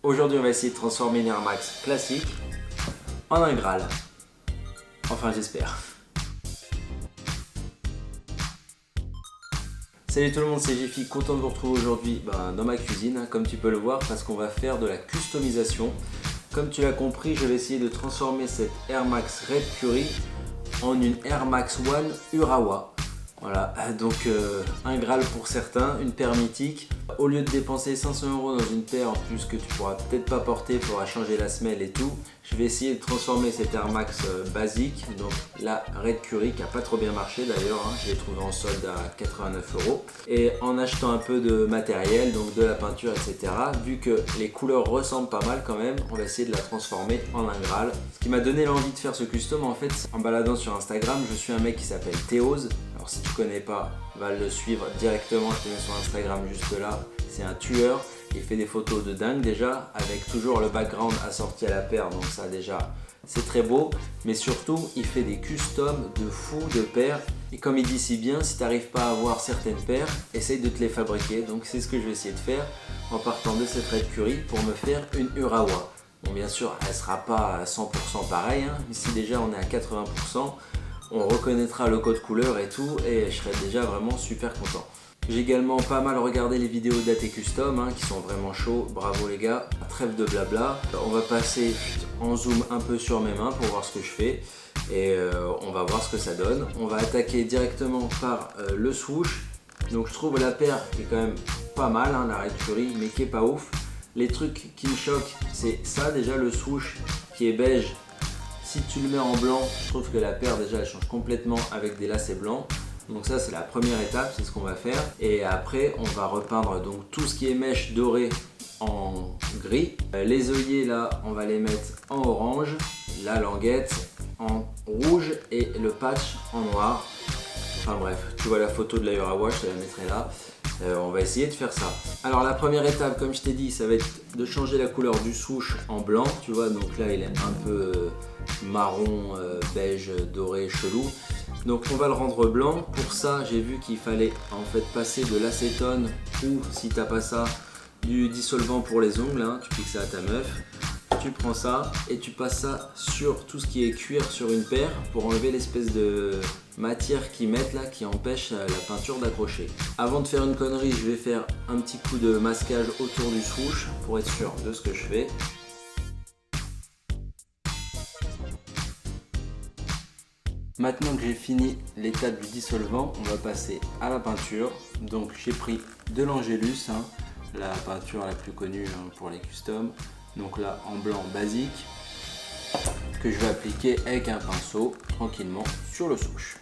Aujourd'hui, on va essayer de transformer une Air Max classique en un Graal. Enfin, j'espère. Salut tout le monde, c'est Jiffy, content de vous retrouver aujourd'hui dans ma cuisine, comme tu peux le voir, parce qu'on va faire de la customisation. Comme tu l'as compris, je vais essayer de transformer cette Air Max Red Curry en une Air Max One Urawa. Voilà, donc un Graal pour certains, une paire mythique. Au lieu de dépenser 500 € dans une paire en plus que tu pourras peut-être pas porter, il faudra changer la semelle et tout. Je vais essayer de transformer cette Air Max basique, donc la Red Curry qui a pas trop bien marché d'ailleurs, hein, je l'ai trouvé en solde à 89 €. Et en achetant un peu de matériel, donc de la peinture, etc. Vu que les couleurs ressemblent pas mal quand même, on va essayer de la transformer en un Graal. Ce qui m'a donné l'envie de faire ce custom en fait, en baladant sur Instagram, je suis un mec qui s'appelle Théose. Alors si tu connais pas, va le suivre directement, je te mets sur Instagram juste là. C'est un tueur, il fait des photos de dingue déjà, avec toujours le background assorti à la paire, donc ça déjà c'est très beau. Mais surtout, il fait des customs de fou de paires. Et comme il dit si bien, si tu n'arrives pas à avoir certaines paires, essaye de te les fabriquer. Donc c'est ce que je vais essayer de faire en partant de cette Red Curry pour me faire une Urawa. Bon bien sûr, elle ne sera pas à 100% pareille, hein, mais si déjà on est à 80%, on reconnaîtra le code couleur et tout, et je serai déjà vraiment super content. J'ai également pas mal regardé les vidéos d'AT Custom hein, qui sont vraiment chauds, bravo les gars, trêve de blabla. On va passer en zoom un peu sur mes mains pour voir ce que je fais et on va voir ce que ça donne. On va attaquer directement par le swoosh. Donc je trouve la paire qui est quand même pas mal, hein, la Red Curry, mais qui est pas ouf. Les trucs qui me choquent, c'est ça déjà, le swoosh qui est beige. Si tu le mets en blanc, je trouve que la paire déjà elle change complètement avec des lacets blancs. Donc ça c'est la première étape, c'est ce qu'on va faire. Et après on va repeindre donc tout ce qui est mèche dorée en gris. Les œillets là on va les mettre en orange. La languette en rouge et le patch en noir. Enfin bref, tu vois la photo de la Urawa, je te la mettrai là. On va essayer de faire ça. Alors la première étape, comme je t'ai dit, ça va être de changer la couleur du swoosh en blanc. Tu vois, donc là il est un peu marron, beige, doré, chelou. Donc on va le rendre blanc. Pour ça, j'ai vu qu'il fallait en fait passer de l'acétone ou si t'as pas ça, du dissolvant pour les ongles. Hein. Tu piques ça à ta meuf. Tu prends ça et tu passes ça sur tout ce qui est cuir sur une paire pour enlever l'espèce de matière qu'ils mettent là qui empêche la peinture d'accrocher. Avant de faire une connerie, je vais faire un petit coup de masquage autour du swoosh pour être sûr de ce que je fais. Maintenant que j'ai fini l'étape du dissolvant, on va passer à la peinture. Donc j'ai pris de l'Angélus, hein, la peinture la plus connue hein, pour les customs. Donc là en blanc basique, que je vais appliquer avec un pinceau tranquillement sur le swoosh.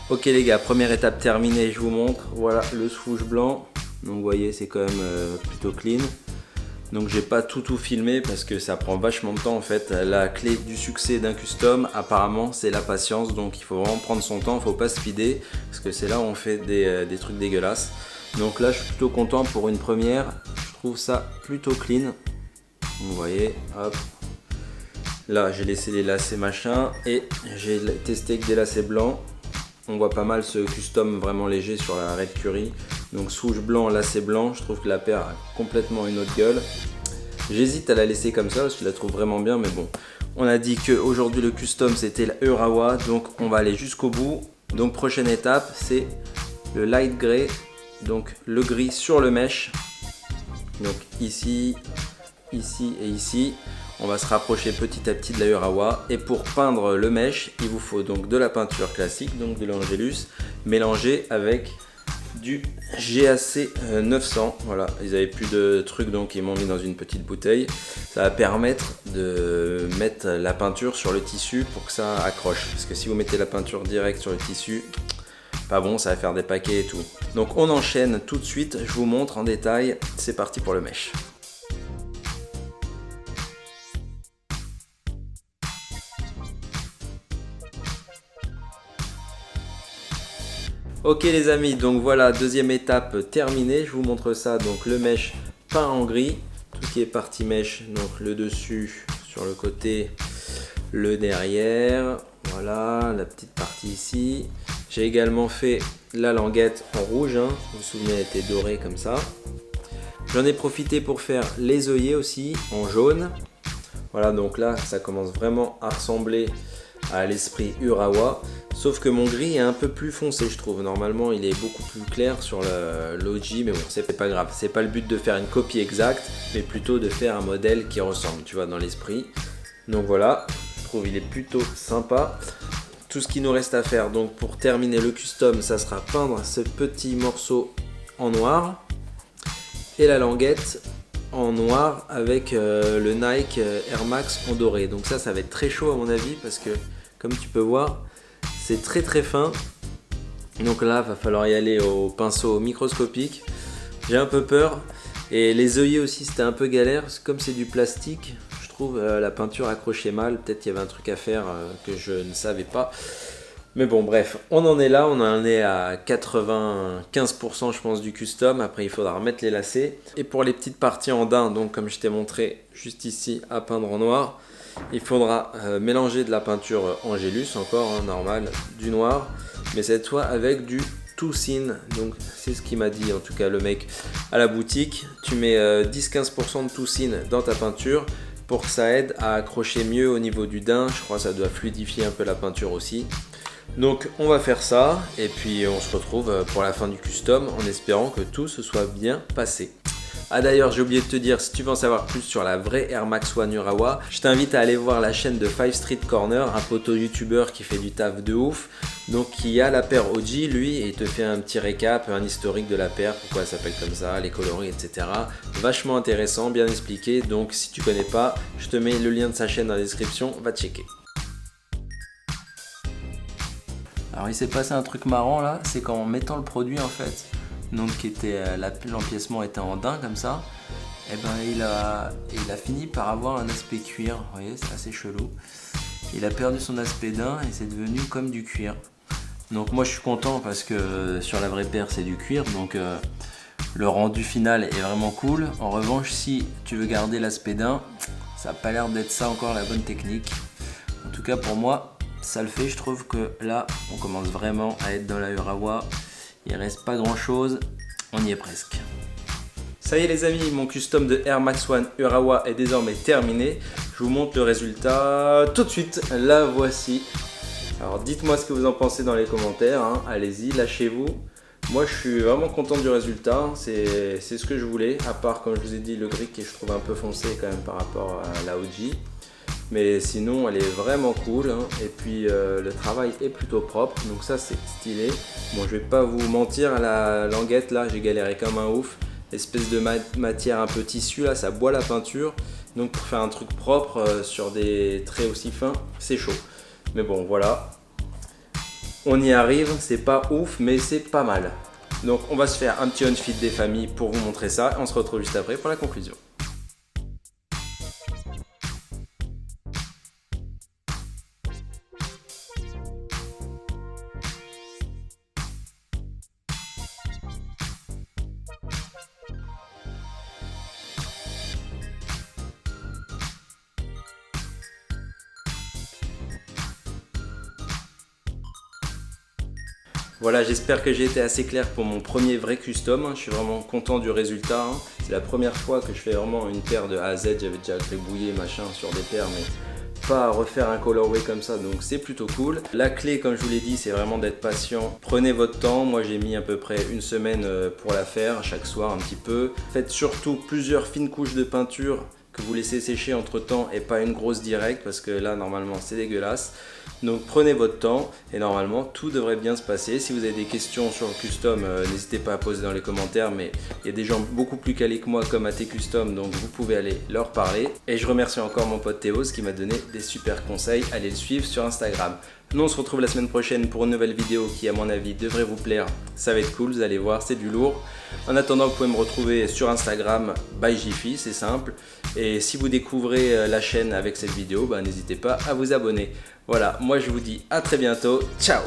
Ok les gars, première étape terminée, je vous montre. Voilà le swoosh blanc. Donc vous voyez c'est quand même plutôt clean. Donc j'ai pas tout filmé parce que ça prend vachement de temps en fait. La clé du succès d'un custom apparemment c'est la patience. Donc il faut vraiment prendre son temps, il faut pas speeder. Parce que c'est là où on fait des trucs dégueulasses. Donc là je suis plutôt content pour une première. Je trouve ça plutôt clean. Vous voyez, hop. Là j'ai laissé les lacets machin. Et j'ai testé avec des lacets blancs. On voit pas mal ce custom vraiment léger sur la Red Curry. Donc swoosh blanc, lacet blanc, je trouve que la paire a complètement une autre gueule. J'hésite à la laisser comme ça parce que je la trouve vraiment bien, mais bon. On a dit qu'aujourd'hui le custom c'était la Urawa, donc on va aller jusqu'au bout. Donc prochaine étape c'est le light grey, donc le gris sur le mesh. Donc ici, ici et ici. On va se rapprocher petit à petit de la Urawa et pour peindre le mesh, il vous faut donc de la peinture classique, donc de l'Angélus, mélangé avec du GAC 900. Voilà, ils avaient plus de trucs donc ils m'ont mis dans une petite bouteille. Ça va permettre de mettre la peinture sur le tissu pour que ça accroche. Parce que si vous mettez la peinture directe sur le tissu, pas bon, ça va faire des paquets et tout. Donc on enchaîne tout de suite, je vous montre en détail. C'est parti pour le mesh. Ok les amis, donc voilà, deuxième étape terminée, je vous montre ça, donc le mesh peint en gris, tout ce qui est partie mesh, donc le dessus sur le côté, le derrière, voilà la petite partie ici. J'ai également fait la languette en rouge, hein. Vous vous souvenez, elle était dorée comme ça. J'en ai profité pour faire les œillets aussi en jaune. Voilà, donc là ça commence vraiment à ressembler à l'esprit Urawa, sauf que mon gris est un peu plus foncé, je trouve. Normalement il est beaucoup plus clair sur l'OG, mais bon, c'est pas grave. C'est pas le but de faire une copie exacte, mais plutôt de faire un modèle qui ressemble, tu vois, dans l'esprit. Donc voilà, je trouve il est plutôt sympa. Tout ce qui nous reste à faire donc pour terminer le custom, ça sera peindre ce petit morceau en noir et la languette en noir avec le Nike Air Max en doré. Donc ça va être très chaud à mon avis, parce que comme tu peux voir, c'est très très fin. Donc là va falloir y aller au pinceau microscopique. J'ai un peu peur, et les œillets aussi c'était un peu galère, parce que comme c'est du plastique, je trouve la peinture accrochait mal. Peut-être qu'il y avait un truc à faire que je ne savais pas. Mais bon, bref, on en est là, on en est à 95% je pense du custom. Après il faudra remettre les lacets. Et pour les petites parties en daim, donc comme je t'ai montré juste ici à peindre en noir, il faudra mélanger de la peinture Angélus encore, hein, normal, du noir, mais cette fois avec du Tousin. Donc c'est ce qu'il m'a dit en tout cas le mec à la boutique. Tu mets 10-15% de Tousin dans ta peinture pour que ça aide à accrocher mieux au niveau du daim. Je crois que ça doit fluidifier un peu la peinture aussi. Donc on va faire ça, et puis on se retrouve pour la fin du custom en espérant que tout se soit bien passé. Ah d'ailleurs, j'ai oublié de te dire, si tu veux en savoir plus sur la vraie Air Max One Urawa, je t'invite à aller voir la chaîne de 5 Street Corner, un poteau youtubeur qui fait du taf de ouf, donc qui a la paire OG lui, et il te fait un petit récap, un historique de la paire, pourquoi elle s'appelle comme ça, les coloris, etc. Vachement intéressant, bien expliqué, donc si tu connais pas, je te mets le lien de sa chaîne dans la description, va checker. Alors il s'est passé un truc marrant là, c'est qu'en mettant le produit en fait, donc qui était l'empiècement était en daim comme ça, et ben il a fini par avoir un aspect cuir. Vous voyez, c'est assez chelou. Il a perdu son aspect daim et c'est devenu comme du cuir. Donc moi je suis content parce que sur la vraie paire c'est du cuir, donc le rendu final est vraiment cool. En revanche, si tu veux garder l'aspect daim, ça n'a pas l'air d'être ça encore la bonne technique. En tout cas pour moi, ça le fait. Je trouve que là on commence vraiment à être dans la Urawa. Il reste pas grand chose, on y est presque. Ça y est les amis, mon custom de Air Max One Urawa est désormais terminé. Je vous montre le résultat tout de suite, la voici. Alors dites-moi ce que vous en pensez dans les commentaires, hein. Allez-y, lâchez-vous. Moi je suis vraiment content du résultat, c'est ce que je voulais, à part comme je vous ai dit le gris qui je trouve un peu foncé quand même par rapport à la OG. Mais sinon elle est vraiment cool, hein. Et puis le travail est plutôt propre, donc ça c'est stylé. Bon, je vais pas vous mentir, la languette là j'ai galéré comme un ouf. Espèce de matière un peu tissu là, ça boit la peinture. Donc pour faire un truc propre sur des traits aussi fins, c'est chaud. Mais bon voilà, on y arrive, c'est pas ouf mais c'est pas mal. Donc on va se faire un petit on-fit des familles pour vous montrer ça. On se retrouve juste après pour la conclusion. Voilà, j'espère que j'ai été assez clair pour mon premier vrai custom. Je suis vraiment content du résultat. C'est la première fois que je fais vraiment une paire de A à Z. J'avais déjà gribouillé machin sur des paires, mais pas à refaire un colorway comme ça, donc c'est plutôt cool. La clé, comme je vous l'ai dit, c'est vraiment d'être patient. Prenez votre temps. Moi j'ai mis à peu près une semaine pour la faire, chaque soir un petit peu. Faites surtout plusieurs fines couches de peinture que vous laissez sécher entre temps et pas une grosse directe, parce que là normalement c'est dégueulasse. Donc prenez votre temps et normalement tout devrait bien se passer. Si vous avez des questions sur le custom, n'hésitez pas à poser dans les commentaires, mais il y a des gens beaucoup plus calés que moi comme AT Custom, donc vous pouvez aller leur parler. Et je remercie encore mon pote Théos qui m'a donné des super conseils. Allez le suivre sur Instagram. Nous on se retrouve la semaine prochaine pour une nouvelle vidéo qui à mon avis devrait vous plaire. Ça va être cool, vous allez voir, c'est du lourd. En attendant, vous pouvez me retrouver sur Instagram by Jiffy, c'est simple. Et si vous découvrez la chaîne avec cette vidéo, n'hésitez pas à vous abonner. Voilà, moi je vous dis à très bientôt. Ciao!